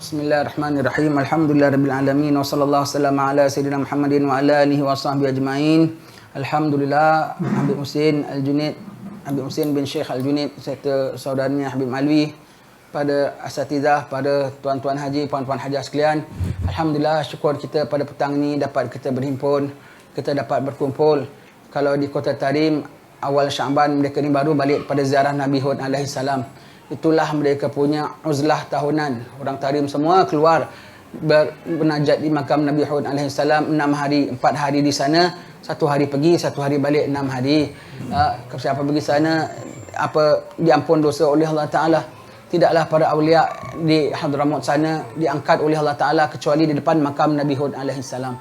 Bismillahirrahmanirrahim. Alhamdulillahirabbil alamin wa sallallahu wasallam ala sayyidina Muhammadin wa ala alihi wa sahbihi ajmain. Alhamdulillah, Habib Husin Al-Junaid, Habib Husin bin Syekh Al-Junaid serta saudaranya Habib Alwi, pada asatizah, pada tuan-tuan haji, puan-puan hajah sekalian. Alhamdulillah, syukur kita pada petang ini dapat kita berhimpun, kita dapat berkumpul. Kalau di Kota Tarim awal Syaban, mereka ni baru balik pada ziarah Nabi Hud alaihi salam. Itulah mereka punya uzlah tahunan. Orang Tarim semua keluar bernajat di makam Nabi Hud alaihi salam 6 hari, 4 hari di sana, 1 hari pergi, 1 hari balik, 6 hari. Siapa pergi sana diampun dosa oleh Allah Taala. Tidaklah para awliya di Hadramaut sana diangkat oleh Allah Taala kecuali di depan makam Nabi Hud alaihi salam.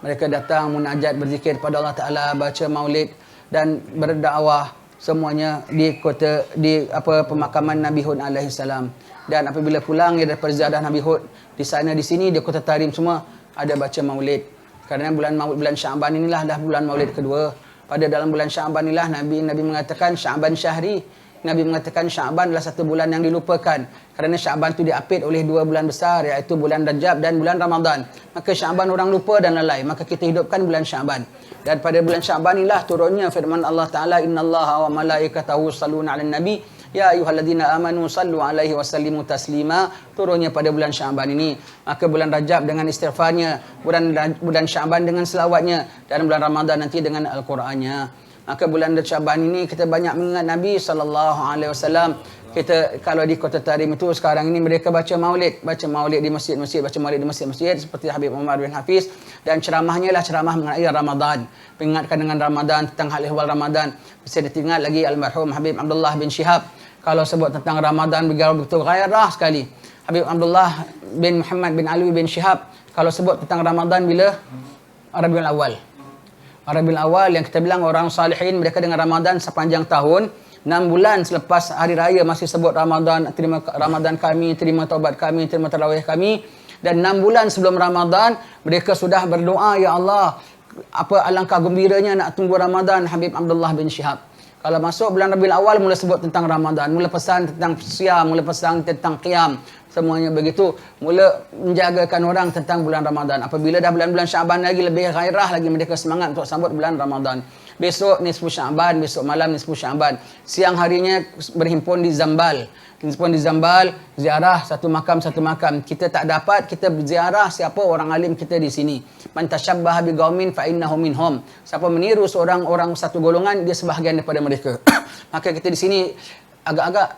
Mereka datang munajat, berzikir pada Allah Taala, baca maulid dan berdakwah, semuanya di pemakaman Nabi Hud alaihi salam. Dan apabila pulang daripada ziarah Nabi Hud, di sana di sini di Kota Tarim semua ada baca maulid. Kerana bulan Syaban inilah dah bulan maulid kedua. Pada dalam bulan Syaban inilah Nabi mengatakan Syaban syahri. Nabi mengatakan Syaban adalah satu bulan yang dilupakan. Kerana Syaban itu diapit oleh 2 bulan besar, iaitu bulan Rajab dan bulan Ramadan. Maka Syaban orang lupa dan lalai. Maka kita hidupkan bulan Syaban. Dan pada bulan Syaban inilah turunnya firman Allah Ta'ala, Innallaha wa malaikatahu yusalluna 'alan nabi ya ayyuhalladzina amanu sallu 'alaihi wa sallimu taslima. Turunnya pada bulan Syaban ini. Maka bulan Rajab dengan istighfarnya, bulan Syaban dengan selawatnya, dan bulan Ramadan nanti dengan Al-Qurannya. Maka bulan Syaban ini kita banyak mengingat Nabi SAW. Kita kalau di Kota Tarim itu sekarang ini mereka baca maulid di masjid-masjid, baca maulid di masjid-masjid seperti Habib Umar bin Hafiz, dan ceramahnya lah ceramah mengenai Ramadan, mengingatkan dengan Ramadan, tentang hal ehwal Ramadan. Bisa diingat lagi almarhum Habib Abdullah bin Syihab, kalau sebut tentang Ramadan betul gairah sekali. Habib Abdullah bin Muhammad bin Alwi bin Syihab, kalau sebut tentang Ramadan bila Rabiul Awal. Rabiul Awal yang kita bilang orang salihin, mereka dengan Ramadan sepanjang tahun, 6 bulan selepas hari raya masih sebut Ramadan, terima Ramadan kami, terima taubat kami, terima tarawih kami. Dan 6 bulan sebelum Ramadan mereka sudah berdoa, ya Allah, apa alangkah gembiranya nak tunggu Ramadan. Habib Abdullah bin Syihab, kalau masuk bulan Rabiul Awal mula sebut tentang Ramadan, mula pesan tentang siam, mula pesan tentang qiyam, semuanya begitu, mula menjagakan orang tentang bulan Ramadan. Apabila dah bulan-bulan Syaban lagi, lebih gairah lagi mereka semangat untuk sambut bulan Ramadan. Besok nisfu Syaban, besok malam nisfu Syaban, siang harinya berhimpun di Zambal. Ziarah satu makam. Kita tak dapat, kita berziarah siapa orang alim kita di sini. Man tashabbaha biqaumin fa innahu minhum. Siapa meniru seorang orang satu golongan, dia sebahagian daripada mereka. Maka kita di sini agak-agak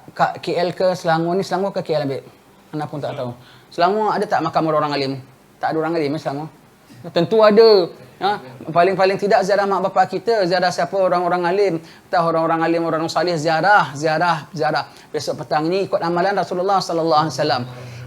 KL ke Selangor ni, Selangor ke KL Habib? Anak pun tak tahu. Selangor ada tak makam orang alim? Tak ada orang alim Selangor? Tentu ada. Paling-paling tidak ziarah mak bapak kita, ziarah siapa orang-orang alim, tahu orang-orang alim, orang salih, ziarah. Besok petang ini ikut amalan Rasulullah sallallahu alaihi wasallam.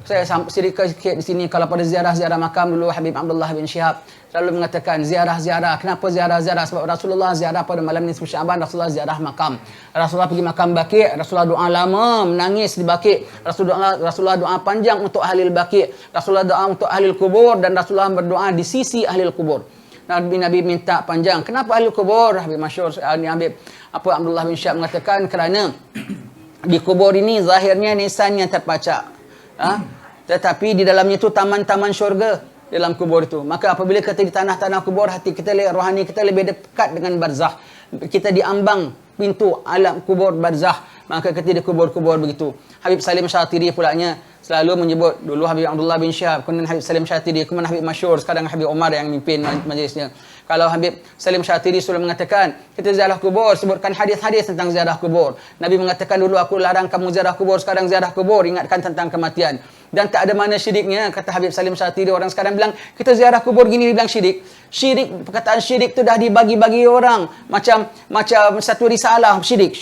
Saya sedikit di sini, kalau pada ziarah makam dulu Habib Abdullah bin Syihab selalu mengatakan ziarah. Kenapa ziarah? Sebab Rasulullah ziarah pada malam nisfu Syaban, Rasulullah ziarah makam. Rasulullah pergi makam Baqi', Rasulullah doa lama, menangis di Baqi'. Rasulullah doa panjang untuk ahli Baqi'. Rasulullah doa untuk ahli kubur, dan Rasulullah berdoa di sisi ahli kubur. Nabi minta panjang. Kenapa ahli kubur? Habib masyhur Habib Abdullah bin Syihab mengatakan kerana di kubur ini zahirnya nisannya terpacak. Tetapi di dalamnya itu taman-taman syurga dalam kubur itu. Maka apabila kita di tanah-tanah kubur, hati kita, rohani kita lebih dekat dengan barzakh. Kita diambang pintu alam kubur barzakh. Maka kita di kubur-kubur begitu. Habib Salim Syatiri pulanya selalu menyebut, dulu Habib Abdullah bin Syihab, kemudian Habib Salim Syatiri, kemudian Habib masyhur sekarang Habib Umar yang memimpin majlisnya. Kalau Habib Salim Syatiri selalu mengatakan, kita ziarah kubur, sebutkan hadis-hadis tentang ziarah kubur. Nabi mengatakan, dulu aku larang kamu ziarah kubur, sekarang ziarah kubur, ingatkan tentang kematian. Dan tak ada mana syiriknya, kata Habib Salim Syatiri. Orang sekarang bilang, kita ziarah kubur gini, dibilang syirik. Perkataan syirik tu dah dibagi-bagi orang. Macam satu risalah, syirik,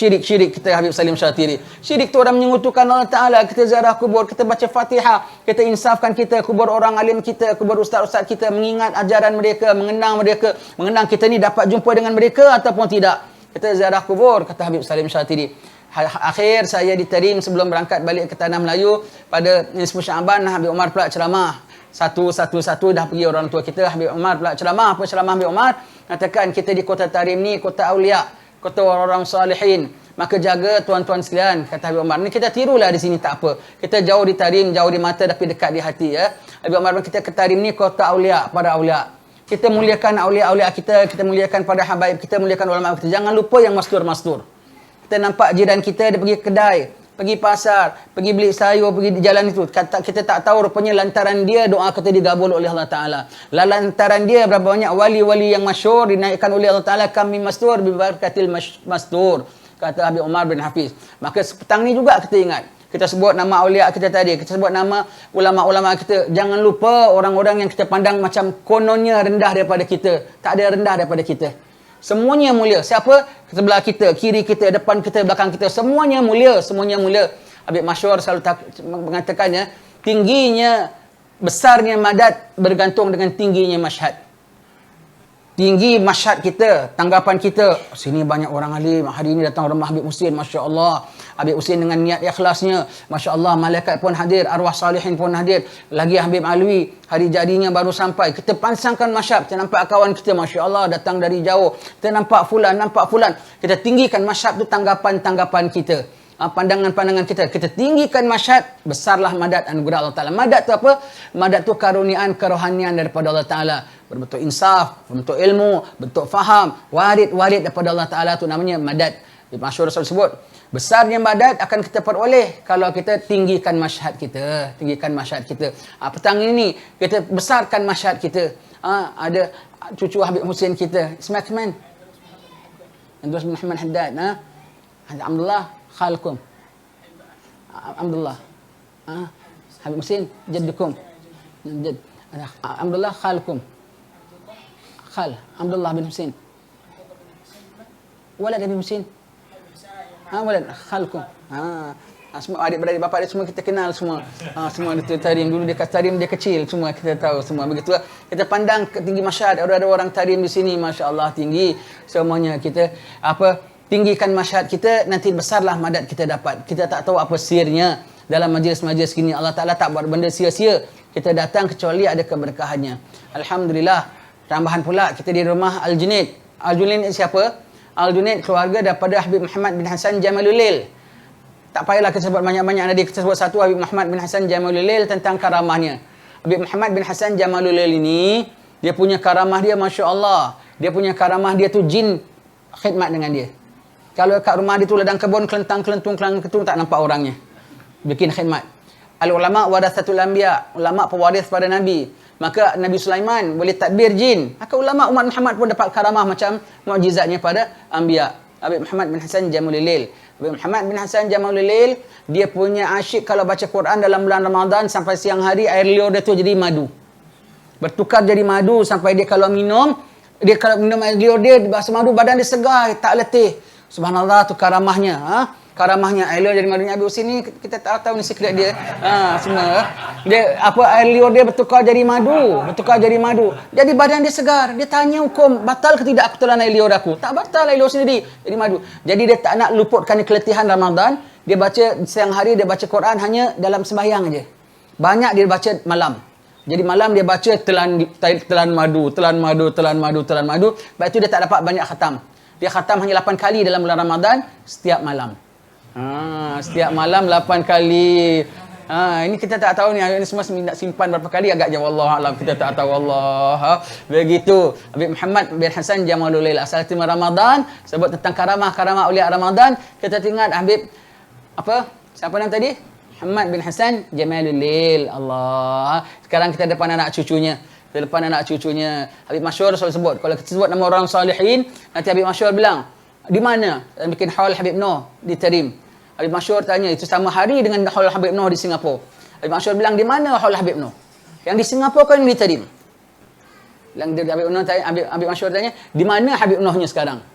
kata Habib Salim Syatiri. Syirik tu orang menyekutukan Allah Ta'ala. Kita ziarah kubur, kita baca Fatihah, kita insafkan kita, kubur orang alim kita, kubur ustaz-ustaz kita, mengingat ajaran mereka, mengenang kita ni dapat jumpa dengan mereka ataupun tidak. Kita ziarah kubur, kata Habib Salim Syatiri. Akhir saya di Tarim sebelum berangkat balik ke Tanah Melayu pada nisfu Syaban, Habib Umar pula ceramah. Satu dah pergi orang tua kita. Habib Umar pula ceramah. Apa ceramah Habib Umar? Katakan kita di Kota Tarim ni kota aulia, kota orang-orang salihin. Maka jaga tuan-tuan sekalian, kata Habib Omar. Ni kita tirulah di sini tak apa. Kita jauh di tarim, jauh di mata tapi dekat di hati ya. Habib Omar, kita ke tarim ni kota aulia, para aulia. Kita muliakan aulia-aulia kita muliakan pada habaib, kita muliakan ulama kita. Jangan lupa yang mastur-mastur. Kita nampak jiran kita dia pergi kedai, pergi pasar, pergi beli sayur, pergi di jalan itu. Kita tak tahu rupanya lantaran dia doa kita digabul oleh Allah Ta'ala. Lantaran dia berapa banyak wali-wali yang masyhur dinaikkan oleh Allah Ta'ala. Kami mastur bibarakatil mastur. Kata Habib Omar bin Hafiz. Maka petang ni juga kita ingat. Kita sebut nama awliya kita tadi. Kita sebut nama ulama-ulama kita. Jangan lupa orang-orang yang kita pandang macam kononnya rendah daripada kita. Tak ada rendah daripada kita. Semuanya mulia. Siapa? Sebelah kita, kiri kita, depan kita, belakang kita. Semuanya mulia. Semuanya mulia. Habib Masyhur selalu mengatakannya, tingginya, besarnya madat bergantung dengan tingginya masyhad. Tinggi masyhad kita, tanggapan kita. Sini banyak orang alim. Hari ini datang rumah Habib Husin, Masya Allah. Habib Husin dengan niat ikhlasnya. Masya Allah, malaikat pun hadir. Arwah salihin pun hadir. Lagi Habib Alwi, hari jadinya baru sampai. Kita pansangkan masyhad. Kita nampak kawan kita, Masya Allah, datang dari jauh. Kita nampak fulan. Kita tinggikan masyhad tu tanggapan-tanggapan kita. Pandangan-pandangan kita. Kita tinggikan masyhad, besarlah madat anugerah Allah Ta'ala. Madat tu apa? Madat tu karuniaan, kerohanian daripada Allah Ta'ala. Berbentuk insaf, berbentuk ilmu, bentuk faham, warid daripada Allah Ta'ala tu namanya madat. Ibn Masyhur Rasul sebut, besarnya madat akan kita peroleh kalau kita tinggikan masyhad kita. Tinggikan masyhad kita. Petang ini kita besarkan masyhad kita. Ada cucu Habib Husin kita, Ismail Kman. Andrus bin Muhammad Haddad. Alhamdulillah. Khalkum. Alhamdulillah. Habib Husin, jaddukum. Alhamdulillah khalkum. Khal. Alhamdulillah bin Husin. Walad Habib Husin. Walad khalkum. Semua adik-beradik bapa dia semua kita kenal semua. Semua itu tarim. Dulu dia tarim dia kecil, semua kita tahu semua. Begitu kita pandang tinggi masyhad. Ada orang tarim di sini, masya-Allah tinggi. Semuanya kita tinggikan masyhad kita, nanti besarlah madat kita dapat. Kita tak tahu apa sirnya dalam majlis-majlis gini. Allah Ta'ala tak buat benda sia-sia. Kita datang kecuali ada keberkahannya. Alhamdulillah. Tambahan pula kita di rumah Al-Junaid. Al-Junaid siapa? Al-Junaid keluarga daripada Habib Muhammad bin Hasan Jamalulail. Tak payahlah kita sebut banyak-banyak tadi. Kita sebut satu, Habib Muhammad bin Hasan Jamalulail, tentang karamahnya. Habib Muhammad bin Hasan Jamalulail ini, dia punya karamah dia, Masya Allah. Dia punya karamah dia tu jin khidmat dengan dia. Kalau kat rumah dia tu ladang kebun, kelentang-kelentung, tak nampak orangnya. Bikin khidmat. Al-ulama warathatul anbiya. Ulama pewaris pada Nabi. Maka Nabi Sulaiman boleh tadbir jin. Maka ulama umat Muhammad pun dapat karamah macam mukjizatnya pada anbiya. Habib Muhammad bin Hasan Jamalulail. Habib Muhammad bin Hasan Jamalulail, dia punya asyik kalau baca Quran dalam bulan Ramadan sampai siang hari, air liur dia tu jadi madu. Bertukar jadi madu sampai dia kalau minum air liur dia, bahasa madu, badan dia segar, tak letih. Subhanallah, tu karamahnya. Karamahnya air liur jadi madunya Habib Husin ni kita tak tahu ni secret dia. Semua. Dia air liur dia bertukar jadi madu. Jadi badan dia segar. Dia tanya hukum, batal ke tidak aku telan air liur aku? Tak batal, air liur sendiri jadi madu. Jadi dia tak nak luputkan keletihan Ramadan. Dia baca siang hari, dia baca Quran hanya dalam sembahyang aja. Banyak dia baca malam. Jadi malam dia baca telan madu. Lepas itu dia tak dapat banyak khatam. Dia khatam hanya 8 kali dalam bulan Ramadan setiap malam. Setiap malam 8 kali. Ini kita tak tahu ni. Ini semua nak simpan berapa kali agak jauh, Allah alam. Kita tak tahu, Allah. Begitu. Habib Muhammad bin Hasan Jamalulail. Asal tema Ramadan. Sebut tentang karamah awliya Ramadan. Kita ingat Habib siapa nama tadi? Muhammad bin Hasan Jamalulail. Allah. Sekarang kita depan anak cucunya. Habib Masyhur selalu sebut. Kalau kita sebut nama orang salihin, nanti Habib Masyhur bilang, di mana? Dan bikin haul Habib Noh di Tarim. Habib Masyhur tanya, itu sama hari dengan haul Habib Noh di Singapura. Habib Masyhur bilang, di mana haul Habib Noh? Yang di Singapura kan yang di Tarim? Habib Noh tanya, Habib Masyhur tanya, di mana Habib Nohnya sekarang?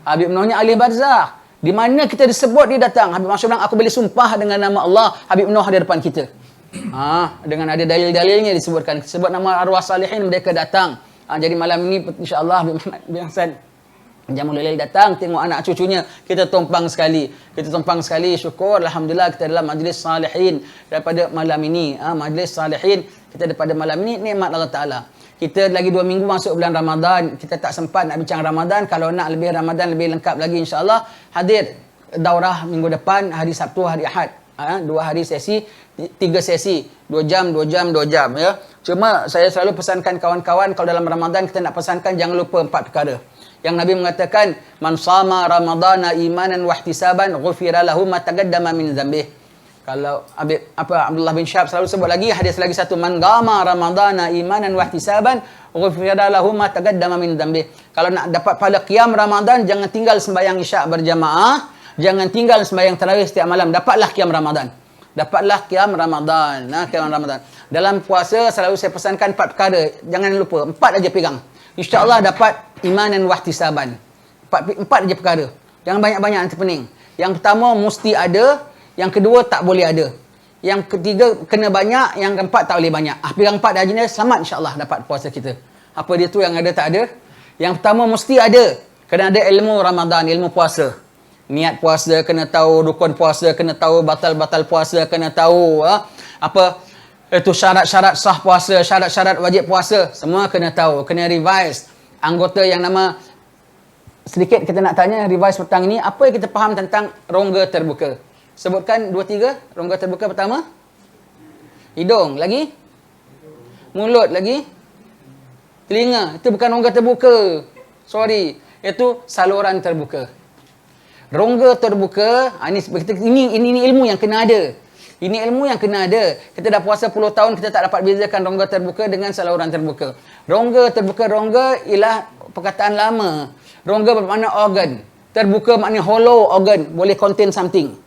Habib Nohnya ahli barzakh. Di mana kita disebut dia datang? Habib Masyhur bilang, aku boleh sumpah dengan nama Allah, Habib Noh ada depan kita. Dengan ada dalil-dalilnya disebutkan. Sebut nama arwah salihin, mereka datang. Jadi malam ini insya-Allah Habib Muhammad bin Hasan Jamalulail datang tengok anak cucunya. Kita tumpang sekali. Syukur alhamdulillah kita dalam majlis salihin daripada malam ini. Majlis salihin kita daripada malam ini, nikmat Allah Taala. Kita lagi 2 minggu masuk bulan Ramadan. Kita tak sempat nak bincang Ramadan. Kalau nak lebih Ramadan lebih lengkap lagi insya-Allah, hadir daurah minggu depan, hari Sabtu, hari Ahad. 2 hari sesi, 3 sesi, 2 jam, 2 jam, 2 jam ya. Cuma saya selalu pesankan kawan-kawan, kalau dalam Ramadan kita nak pesankan jangan lupa 4 perkara. Yang Nabi mengatakan, man sama ramadana imanan wa ihtisaban ghufira lahu ma taqaddama min dzambih. Kalau Abdullah bin Syahab selalu sebut lagi hadis lagi satu, man qama ramadana imanan wa ihtisaban ghufira lahu ma taqaddama min dzambih. Kalau nak dapat pahala qiyam Ramadan, jangan tinggal sembahyang Isyak berjamaah. Jangan tinggal sembahyang tarawih setiap malam. Dapatlah qiyam Ramadan. Dapatlah qiyam Ramadan. Qiyam Ramadan. Dalam puasa selalu saya pesankan 4 perkara. Jangan lupa. 4 aja pegang. InsyaAllah dapat iman dan wahtisaban. 4 aja perkara. Jangan banyak-banyak nanti pening. Yang pertama mesti ada. Yang kedua tak boleh ada. Yang ketiga kena banyak. Yang keempat tak boleh banyak. Pegang 4 dah jenis, selamat insyaAllah dapat puasa kita. Apa dia tu yang ada tak ada? Yang pertama mesti ada. Kena ada ilmu Ramadan, ilmu puasa. Niat puasa, kena tahu rukun puasa, kena tahu batal-batal puasa, kena tahu apa itu syarat-syarat sah puasa, syarat-syarat wajib puasa, semua kena tahu, kena revise. Anggota yang nama sedikit kita nak tanya revise petang ini, apa yang kita faham tentang rongga terbuka? Sebutkan 2-3 rongga terbuka. Pertama, hidung, lagi mulut, lagi telinga. Itu bukan rongga terbuka. Sorry, itu saluran terbuka. Rongga terbuka, ini ilmu yang kena ada. Ini ilmu yang kena ada. Kita dah puasa 10 tahun, kita tak dapat bezakan rongga terbuka dengan saluran terbuka. Rongga terbuka, rongga ialah perkataan lama. Rongga bermakna organ. Terbuka maknanya hollow organ, boleh contain something.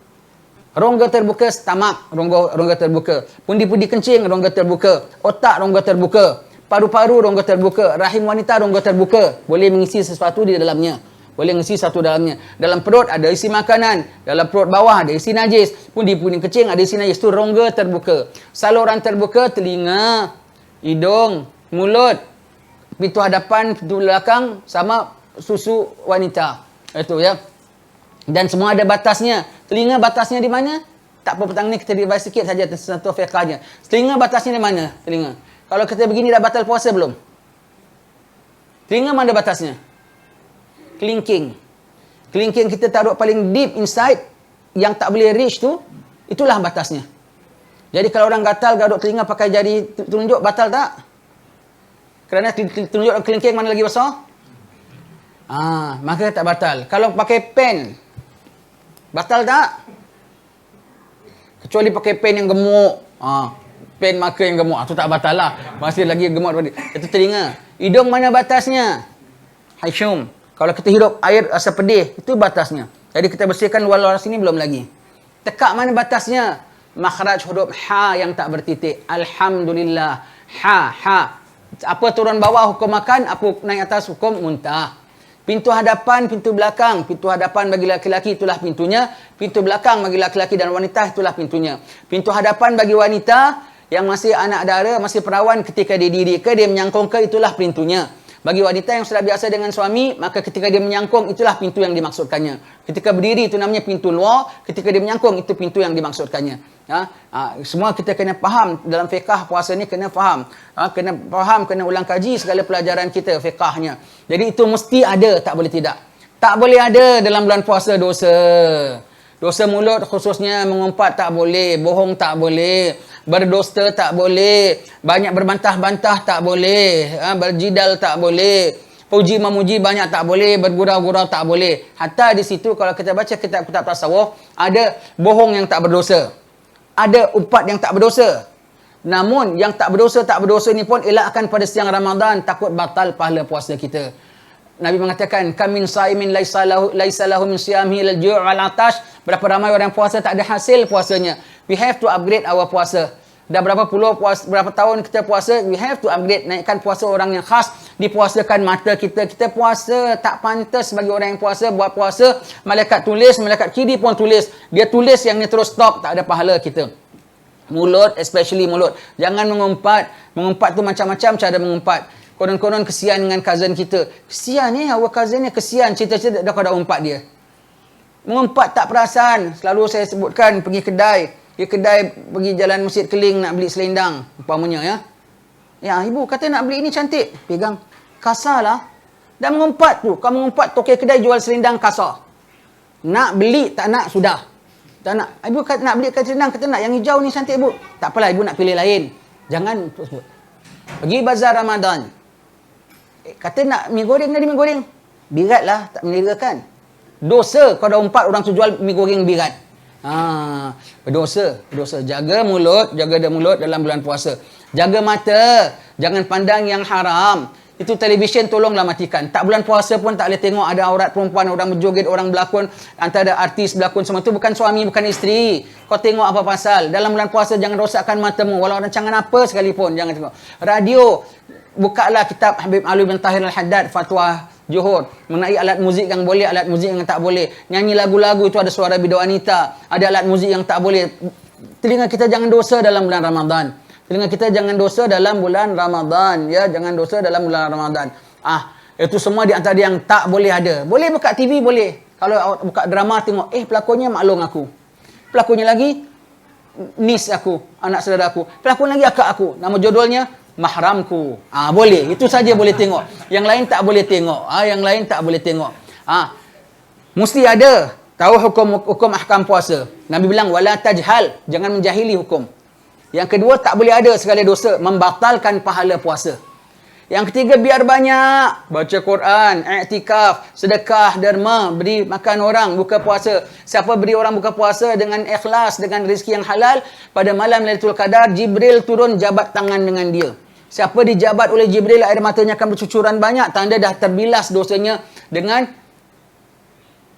Rongga terbuka, stomach, rongga terbuka. Pundi-pundi kencing, rongga terbuka. Otak, rongga terbuka. Paru-paru, rongga terbuka. Rahim wanita, rongga terbuka. Boleh mengisi sesuatu di dalamnya. Boleh ngisi satu dalamnya. Dalam perut ada isi makanan. Dalam perut bawah ada isi najis. Pundi-pundi kecing ada isi najis. Itu rongga terbuka. Saluran terbuka, telinga, hidung, mulut, pintu hadapan, pintu belakang, sama susu wanita. Itu ya. Dan semua ada batasnya. Telinga batasnya di mana? Tak apa, petang ni kita revise sikit saja tentang fiqahnya. Telinga batasnya di mana? Telinga. Kalau kita begini dah batal puasa belum? Telinga mana batasnya? Kelingking. Kelingking kita taruh paling deep inside, yang tak boleh reach tu, itulah batasnya. Jadi kalau orang gatal garuk telinga pakai jari telunjuk, batal tak? Kerana telunjuk kelingking mana lagi besar? Maka tak batal. Kalau pakai pen, batal tak? Kecuali pakai pen yang gemuk. Pen marker yang gemuk, tu tak batal lah. Masih lagi gemuk. Itu telinga. Hidung mana batasnya? Haisyum. Kalau kita hidup air rasa pedih, itu batasnya. Jadi kita bersihkan luar-luar sini belum lagi. Tekak mana batasnya? Makhraj huruf ha yang tak bertitik. Alhamdulillah. Ha. Apa turun bawah hukum makan, apa naik atas hukum muntah. Pintu hadapan, pintu belakang. Pintu hadapan bagi laki-laki itulah pintunya. Pintu belakang bagi laki-laki dan wanita itulah pintunya. Pintu hadapan bagi wanita yang masih anak dara, masih perawan, ketika dia diri ke, dia menyangkung ke, itulah pintunya. Bagi wanita yang sudah biasa dengan suami, maka ketika dia menyangkung, itulah pintu yang dimaksudkannya. Ketika berdiri, itu namanya pintu luar. Ketika dia menyangkung, itu pintu yang dimaksudkannya. Semua kita kena faham. Dalam fiqah puasa ni kena faham. Kena faham, kena ulang kaji segala pelajaran kita, fiqahnya. Jadi itu mesti ada, tak boleh tidak. Tak boleh ada dalam bulan puasa dosa. Dosa mulut khususnya, mengumpat tak boleh, bohong tak boleh, berdusta tak boleh, banyak berbantah-bantah tak boleh, berjidal tak boleh, puji memuji banyak tak boleh, bergurau-gurau tak boleh. Hatta di situ kalau kita baca kitab-kitab tasawuf, ada bohong yang tak berdosa, ada umpat yang tak berdosa. Namun yang tak berdosa ni pun elakkan pada siang Ramadan, takut batal pahala puasa kita. Nabi mengatakan, kamin saimin laisa lahu min siyamihi lal ju' wal atash. Berapa ramai orang puasa tak ada hasil puasanya. We have to upgrade our puasa. Dah berapa tahun kita puasa, we have to upgrade, naikkan puasa orang yang khas, dipuasakan mata kita. Kita puasa tak pantas bagi orang yang puasa, buat puasa, malaikat tulis, malaikat kiri pun tulis. Dia tulis yang ni terus stop, tak ada pahala kita. Mulut, especially mulut. Jangan mengumpat. Mengumpat tu macam-macam cara mengumpat. Konon-konon kesian dengan cousin kita. Kesian ni, our cousin ni kesian. Cerita-cerita dah kau dah umpat dia. Mengumpat tak perasan. Selalu saya sebutkan pergi kedai. Pergi jalan Masjid Keling nak beli selendang. Umpamanya ya. Ya, ibu kata nak beli ini cantik. Pegang. Kasar lah. Dah mengumpat tu. Kau mengumpat tokek kedai jual selendang kasar. Nak beli, tak nak, sudah. Tak nak. Ibu nak beli kata senang, kata nak. Yang hijau ni cantik ibu. Tak apalah, ibu nak pilih lain. Jangan sebut. Pergi bazar Ramadan. Kata nak mi goreng, jadi mi goreng. Biratlah, tak menerakan. Dosa kalau 4 orang tu jual mi goreng birat. Berdosa. Jaga mulut dalam bulan puasa. Jaga mata, jangan pandang yang haram. Itu televisyen tolonglah matikan. Tak bulan puasa pun tak boleh tengok ada aurat perempuan, orang berjoget, orang berlakon, antara artis berlakon semua tu bukan suami, bukan isteri. Kau tengok apa pasal? Dalam bulan puasa jangan rosakkan matamu walau rancangan apa sekalipun jangan tengok. Radio, bukalah kitab Habib Ali bin Tahir Al-Haddad Fatwa Johor mengenai alat muzik yang boleh, alat muzik yang tak boleh. Nyanyi lagu-lagu itu ada suara bidu wanita, ada alat muzik yang tak boleh. Telinga kita jangan dosa dalam bulan Ramadan. Telinga kita jangan dosa dalam bulan Ramadan, ya, jangan dosa dalam bulan Ramadan. Itu semua di antara yang tak boleh ada. Boleh buka TV boleh. Kalau awak buka drama tengok, pelakonnya Mak Long aku. Pelakonnya lagi nis aku, anak saudara aku. Pelakon lagi akak aku. Nama judulnya Mahramku. Boleh. Itu saja boleh tengok. Yang lain tak boleh tengok. Yang lain tak boleh tengok. Mesti ada tahu hukum ahkam puasa. Nabi bilang wala tajhal, jangan menjahili hukum. Yang kedua, tak boleh ada segala dosa membatalkan pahala puasa. Yang ketiga, biar banyak baca Quran, i'tikaf, sedekah, derma, beri makan orang buka puasa. Siapa beri orang buka puasa dengan ikhlas, dengan rezeki yang halal, pada malam Lailatul Qadar Jibril turun jabat tangan dengan dia. Siapa dijabat oleh Jibril, air matanya akan bercucuran banyak, tanda dah terbilas dosanya dengan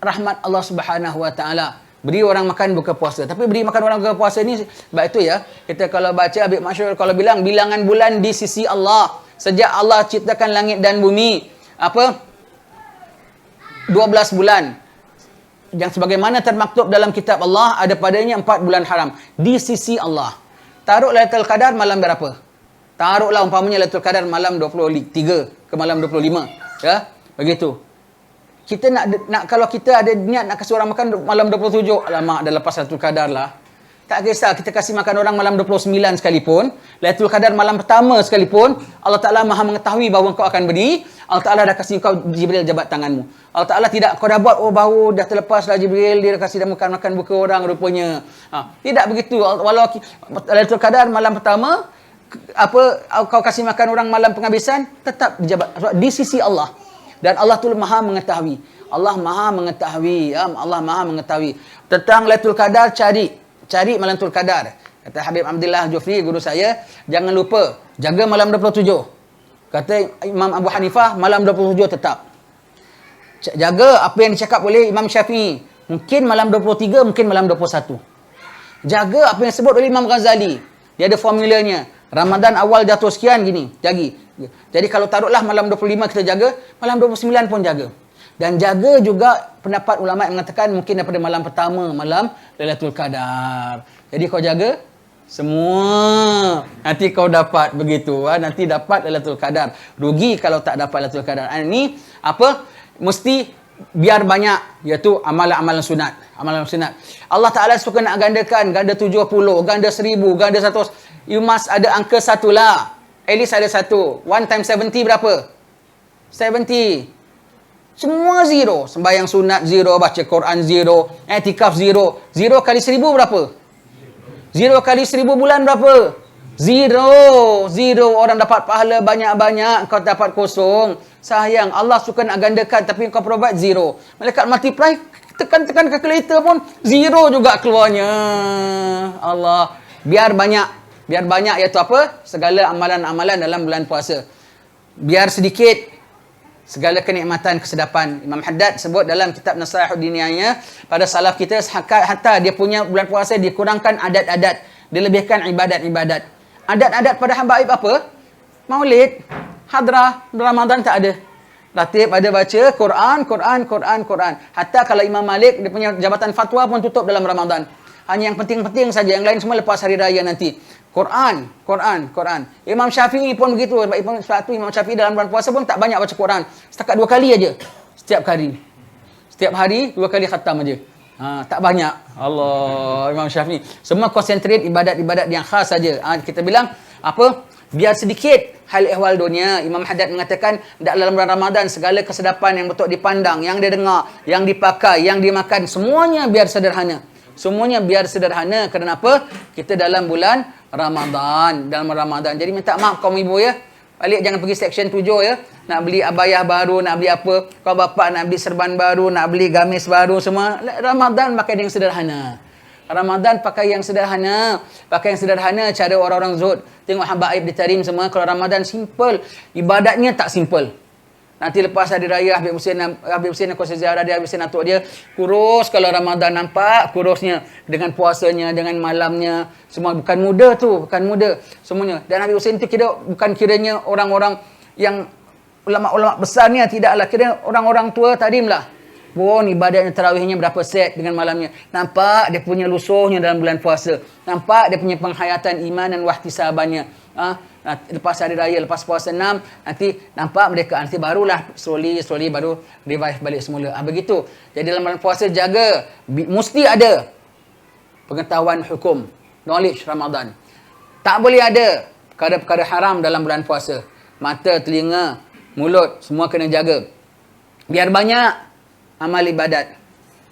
rahmat Allah Subhanahu wa taala. Beri orang makan buka puasa. Tapi beri makan orang buka puasa ni, sebab itu ya, kita kalau baca Habib Masyhur kalau bilang bilangan bulan di sisi Allah. Sejak Allah ciptakan langit dan bumi, 12 bulan. Yang sebagaimana termaktub dalam kitab Allah, ada padanya 4 bulan haram. Di sisi Allah. Taruh Lailatul Qadar malam berapa? Taruhlah umpamanya Lailatul Qadar malam 23 ke malam 25. Ya, begitu. Kita nak kalau kita ada niat nak kasih orang makan malam 27, alamak dah lepas Lailatul Qadar lah. Tak kisah kita kasih makan orang malam 29 sekalipun, Lailatul Qadar malam pertama sekalipun, Allah Taala Maha mengetahui bahawa kau akan beri, Allah Taala dah kasih kau Jibril jabat tanganmu. Allah Taala tidak kau dah buat baru dah terlepaslah Jibril, dia dah kasih dah makan buka orang rupanya. Tidak begitu. Walau Lailatul Qadar malam pertama kau kasih makan orang malam penghabisan, tetap dijabat di sisi Allah. Dan Allah tu Maha mengetahui. Allah Maha mengetahui. Allah Maha mengetahui. Tentang Lailatul Qadar, cari Lailatul Qadar. Kata Habib Abdullah Jufri, guru saya, jangan lupa jaga malam 27. Kata Imam Abu Hanifah, malam 27 tetap. Jaga apa yang dicakap oleh Imam Syafi'i. Mungkin malam 23, mungkin malam 21. Jaga apa yang disebut oleh Imam Ghazali. Dia ada formulanya. Ramadan awal jatuh sekian gini. Jadi kalau taruhlah malam 25 kita jaga, malam 29 pun jaga. Dan jaga juga pendapat ulama yang mengatakan mungkin daripada malam pertama, malam Lailatul Qadar. Jadi kau jaga semua. Nanti kau dapat begitu. Nanti dapat Lailatul Qadar. Rugi kalau tak dapat Lailatul Qadar. Ini mesti biar banyak, iaitu amalan-amalan sunat. Amalan sunat. Allah Ta'ala suka nak gandakan, ganda 70, ganda 1000, ganda 100. You must ada angka satu lah. At least ada satu. 1 times 70 berapa? 70. Semua zero. Sembahyang sunat zero, baca Quran zero, i'tikaf zero. Zero kali 1000 berapa? Zero kali 1000 bulan berapa? Zero. Orang dapat pahala banyak-banyak, kau dapat kosong. Sayang, Allah suka nak gandakan tapi kau provide zero. Malaikat multiply, tekan kalkulator pun zero juga keluarnya. Allah, biar banyak iaitu apa? Segala amalan-amalan dalam bulan puasa. Biar sedikit segala kenikmatan, kesedapan. Imam Haddad sebut dalam kitab Nasihat Diniyahnya, pada salaf kita hatta dia punya bulan puasa dikurangkan adat-adat, dilebihkan ibadat-ibadat. Adat-adat pada hamba aib apa? Maulid, hadrah, Ramadan tak ada. Ratib ada baca Quran. Hatta kalau Imam Malik dia punya jabatan fatwa pun tutup dalam Ramadan. Hanya yang penting-penting saja, yang lain semua lepas hari raya nanti. Quran. Imam Syafi'i pun begitu. Sebab itu Imam Syafi'i dalam bulan puasa pun tak banyak baca Quran. Setakat 2 kali aja. Setiap hari 2 kali khatam aja. Tak banyak. Allah, Imam Syafi'i. Semua konsentrate ibadat-ibadat yang khas saja. Kita bilang apa? biar sedikit hal ehwal dunia. Imam Haddad mengatakan dalam bulan Ramadan segala kesedapan yang betul dipandang, yang didengar, yang dipakai, yang dimakan, semuanya biar sederhana. Semuanya biar sederhana. Kenapa? Kita dalam bulan Ramadan. Dalam Ramadan. Jadi minta maaf kaum ibu ya. Balik jangan pergi section 7 ya. Nak beli abayah baru, nak beli apa. Kau bapak nak beli serban baru, nak beli gamis baru semua. Ramadan pakai yang sederhana. Ramadan pakai yang sederhana. Pakai yang sederhana cara orang-orang zuhud. Tengok habaib ditarim semua. Kalau Ramadan simple. Ibadatnya tak simple. Nanti lepas hari raya Habib Hussein aku seziarah dia, Habib Hussein atuk dia kurus. Kalau Ramadan nampak kurusnya dengan puasanya, dengan malamnya, semua bukan muda tu, bukan muda semuanya. Dan Habib Hussein tu bukan kiranya orang-orang yang ulama-ulama besar ni, tidaklah, kira orang-orang tua tadim lah. Pun ibadahnya tarawihnya berapa set dengan malamnya. Nampak dia punya lusuhnya dalam bulan puasa. Nampak dia punya penghayatan iman dan wahtisabannya. Lepas hari raya, lepas puasa 6, nanti nampak mereka, nanti barulah slowly baru revive balik semula. Begitu. Jadi dalam bulan puasa jaga, mesti ada pengetahuan hukum, knowledge Ramadan. Tak boleh ada perkara-perkara haram dalam bulan puasa. Mata, telinga, mulut, semua kena jaga. Biar banyak amal ibadat.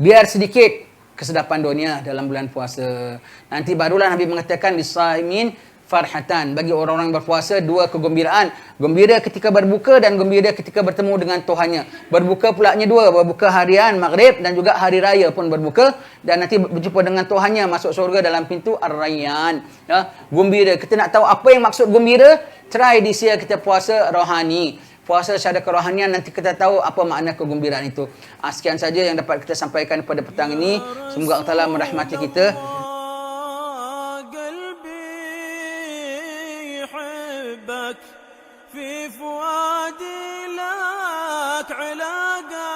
Biar sedikit kesedapan dunia dalam bulan puasa. Nanti barulah Nabi mengatakan lisaimin farhatan, bagi orang-orang berpuasa dua kegembiraan, gembira ketika berbuka dan gembira ketika bertemu dengan Tuhannya. Berbuka pulaknya dua, berbuka harian maghrib dan juga hari raya pun berbuka, dan nanti berjumpa dengan Tuhannya, masuk surga dalam pintu Ar-Rayyan. Ya, gembira. Kita nak tahu apa yang maksud gembira, try this year kita puasa rohani. Puasa secara kerohanian, nanti kita tahu apa makna kegembiraan itu. Sekian saja yang dapat kita sampaikan pada petang ini. Semoga Allah Ta'ala merahmati kita. في فؤادي لك علاقة